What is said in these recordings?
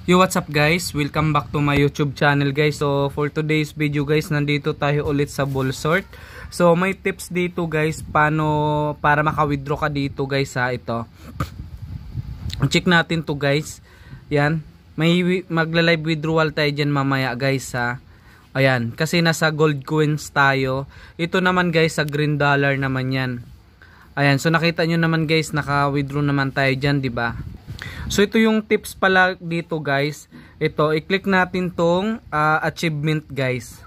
Yo, what's up guys? Welcome back to my YouTube channel guys. So for today's video guys, nandito tayo ulit sa Bullsort. So may tips dito guys paano para maka-withdraw ka dito guys ha. Ito. Check natin to guys. Yan. May magla-live withdrawal tayo dyan mamaya guys ha. Ayan. Kasi nasa gold coins tayo. Ito naman guys sa green dollar naman yan. Ayan. So nakita nyo naman guys, naka-withdraw naman tayo dyan, diba? So ito yung tips pala dito guys. Ito, i-click natin tong achievement guys.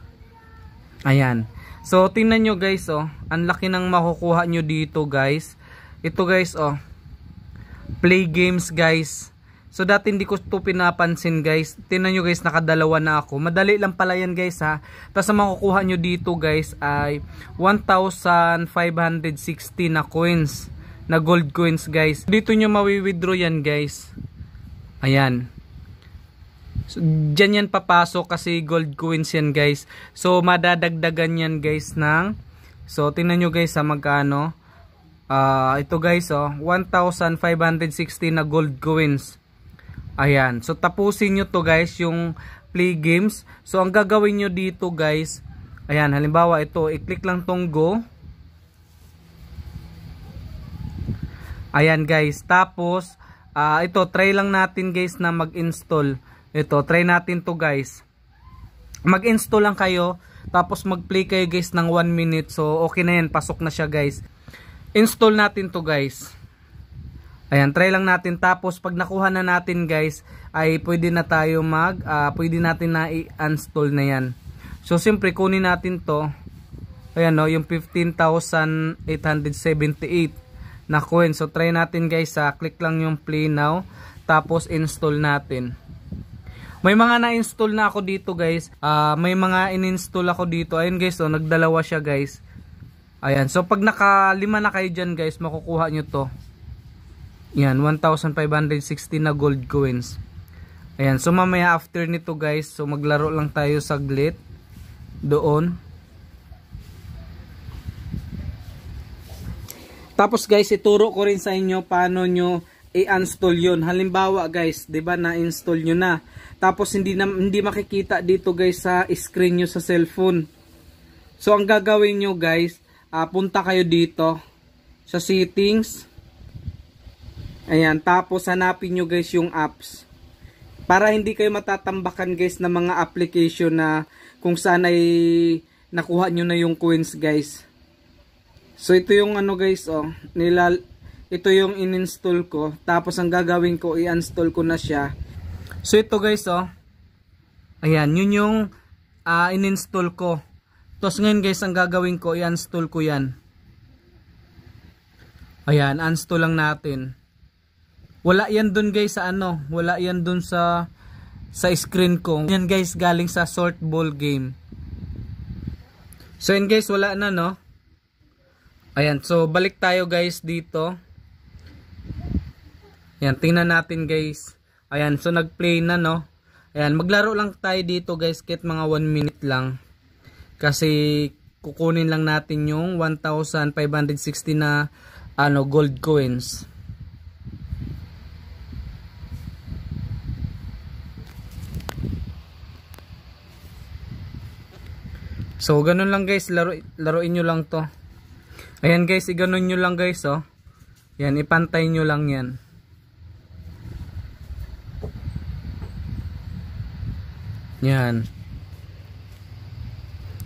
Ayan. So tingnan nyo guys oh. Ang laki ng makukuha nyo dito guys. Ito guys oh. Play games guys. So dati hindi ko ito pinapansin guys. Tingnan nyo guys, nakadalawa na ako. Madali lang pala yan guys ha. Tapos ang makukuha nyo dito guys ay 1,560 na coins. Na gold coins guys. Dito nyo mawi-withdraw yan guys. Ayan. So, dyan yan papasok kasi gold coins yan guys. So madadagdagan yan guys ng, so tingnan nyo guys ha magkano. Ito guys oh, 1,560 na gold coins. Ayan. So tapusin nyo to guys yung play games. So ang gagawin nyo dito guys, ayan, halimbawa ito, i-click lang tong go. Ayan guys, tapos ito try lang natin guys na mag-install. Ito, try natin to guys. Mag-install lang kayo, tapos mag-play kayo guys ng 1 minute. So okay na yan, pasok na siya guys. Install natin to guys. Ayan, try lang natin, tapos pag nakuha na natin guys, ay pwede na tayo pwede natin na i-install na yan. So siyempre kunin natin to. Ayan no, yung 15,878 na coin. So try natin guys ha. Click lang yung play now. Tapos install natin. May mga na-install na ako dito guys. May mga in-install ako dito. Ayun guys oh, nagdalawa siya guys. Ayan. So pag naka-5 na kayo dyan guys, makukuha nyo to. Yan, 1,560 na gold coins. Ayan. So mamaya after nito guys, so maglaro lang tayo saglit doon. Tapos guys, ituro ko rin sa inyo paano nyo i-install yun. Halimbawa guys, 'di ba na-install nyo na. Tapos hindi makikita dito guys sa screen nyo sa cellphone. So ang gagawin nyo guys, punta kayo dito sa settings. Ayan, tapos hanapin nyo guys yung apps. Para hindi kayo matatambakan guys ng mga application na kung saan ay nakuha nyo na yung coins guys. So ito yung ano guys oh, ito yung in-install ko. Tapos ang gagawin ko, i-install ko na siya. So ito guys oh. Ayan, yun yung in-install ko. Tapos ngayon guys, ang gagawin ko, i-install ko yan. Ayan, uninstall lang natin. Wala yan dun guys sa ano, wala yan dun sa screen ko. Yan guys, galing sa sort ball game. So yan guys, wala na no. Ayan, so balik tayo guys dito. Ayan, tingnan natin guys. Ayan, so nag-play na no. Ayan, maglaro lang tayo dito guys, kahit mga 1 minute lang. Kasi kukunin lang natin yung 1,560 na gold coins. So ganun lang guys, laruin nyo lang to. Ayan guys, iganon nyo lang guys oh. Yan, ipantay nyo lang yan. Yan.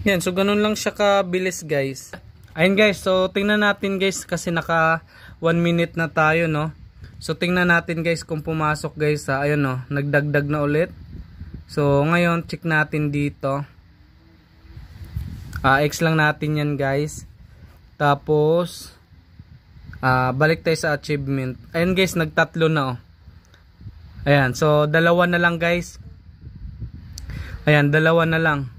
Yan, so ganun lang siya kabilis guys. Ayan guys, so tingnan natin guys kasi naka 1 minute na tayo no. So tingnan natin guys kung pumasok guys ha. Ayun no, nagdagdag na ulit. So ngayon check natin dito. X lang natin yan guys. Tapos balik tayo sa achievement. Ayan guys, nagtatlo na oh. Ayan, so dalawa na lang guys. Ayan, dalawa na lang.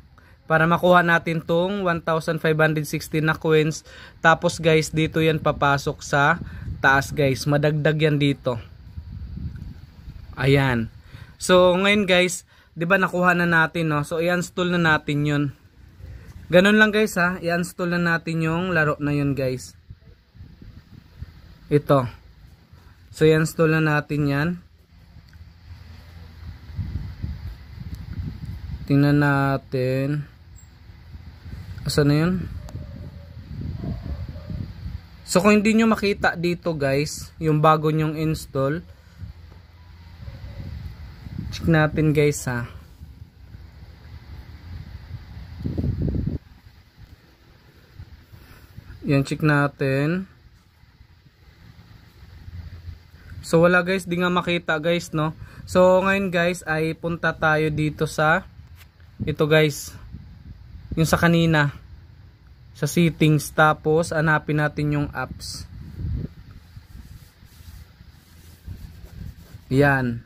Para makuha natin tong 1,560 na coins. Tapos guys, dito yan papasok sa taas guys. Madagdag yan dito. Ayan. So ngayon guys, 'di ba nakuha na natin no? So i-install na natin 'yun. Ganun lang guys ha, i-install na natin yung laro na yun guys. Ito. So i-install na natin yan. tingnan natin. Asan na yun? So kung hindi nyo makita dito guys, yung bago nyong install, check natin guys ha. Yan, check natin. So wala guys, di nga makita guys, no. So ngayon guys ay punta tayo dito sa ito guys, yung sa kanina, sa settings, tapos hanapin natin yung apps. Yan.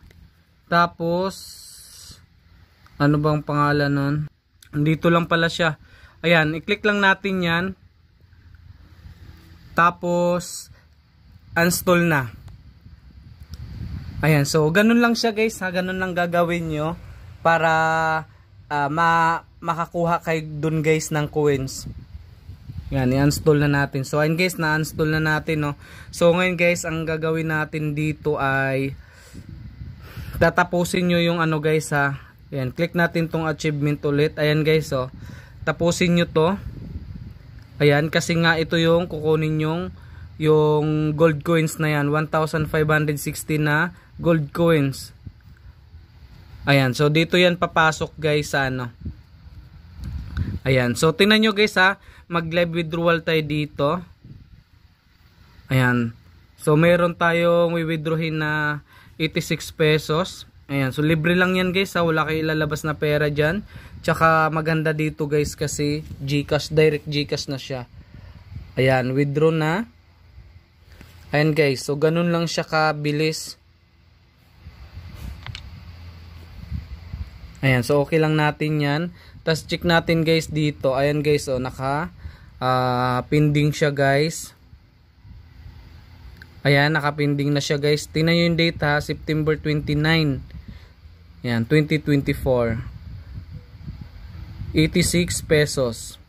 Tapos ano bang pangalan nun? Dito lang pala siya. Ayan, i-click lang natin yan. Tapos install na. Ayan, so ganun lang siya guys ha, ganun lang gagawin nyo para makakuha kayo dun guys ng coins. Yan, i-install na natin. So ayun guys, na-install na natin, no. So ngayon guys, ang gagawin natin dito ay tatapusin nyo yung ano guys ha. Ayan, click natin tong achievement ulit. Ayan guys, oh. Tapusin nyo to. Ayan, kasi nga ito yung kukunin yung gold coins na yan, 1,560 na gold coins. Ayan, so dito yan papasok guys sa ano. Ayan, so tingnan nyo guys ha, mag live withdrawal tayo dito. Ayan, so meron tayong withdrawin na 86 pesos. Ayan, so libre lang yan guys ha, wala kayo ilalabas na pera dyan. Tsaka maganda dito guys kasi GCash, direct GCash na siya. Ayan, withdraw na. Ayan guys, so ganun lang siya kabilis. Ayan, so okay lang natin yan. Tapos check natin guys dito. Ayan guys, oh, naka pending siya guys. Ayan, naka pending na siya guys. Tingnan nyo yung date ha, September 29. Ayan, 2024. 86 pesos.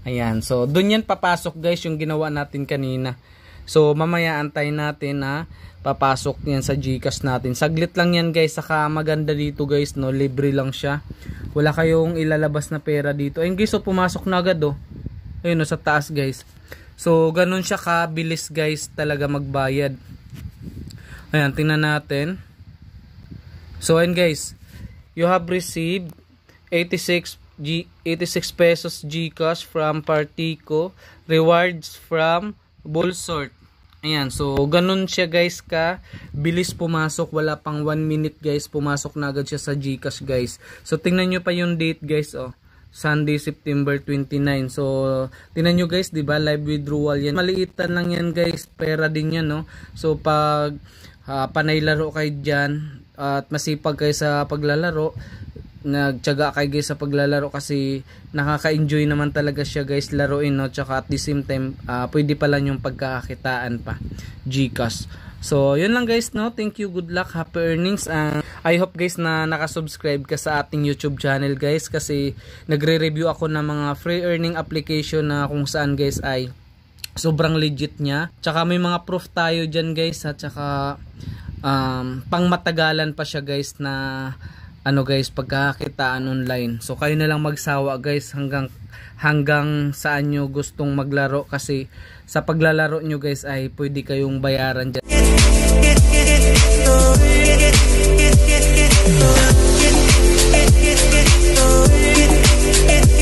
Ayan, so dun yan papasok guys yung ginawa natin kanina. So mamaya antayin natin na papasok yan sa GCash natin. Saglit lang yan guys, saka maganda dito guys, no, libre lang siya. Wala kayong ilalabas na pera dito. Ayun guys, so pumasok na agad, oh. Ayun, no, sa taas guys. So ganun siya kabilis guys talaga magbayad. Ayan, tingnan natin. So ayun guys, you have received 86 pesos GCash from Partico, rewards from Bullsort. Ayan, so ganun siya guys ka bilis pumasok, wala pang 1 minute guys, pumasok na agad siya sa GCash guys. So tingnan nyo pa yung date guys, oh, Sunday, September 29. So tingnan nyo guys, diba, live withdrawal yan. Maliitan lang yan guys, pera din yan, no. So pag panay laro kayo dyan at masipag kayo sa paglalaro, nagtiyaga kayo guys sa paglalaro kasi nakaka-enjoy naman talaga siya guys laruin, no? Tsaka at the same time pwede pala yung pagkakakitaan pa GCash. So yun lang guys, no, thank you, good luck, happy earnings. I hope guys na nakasubscribe ka sa ating YouTube channel guys, kasi nagre-review ako ng mga free earning application na kung saan guys ay sobrang legit nya. Tsaka may mga proof tayo dyan guys, at tsaka pang matagalan pa siya guys na ano guys, pagkakakitaan online. So kayo na lang magsawa guys hanggang saan nyo gustong maglaro, kasi sa paglalaro nyo guys ay pwede kayong bayaran dyan.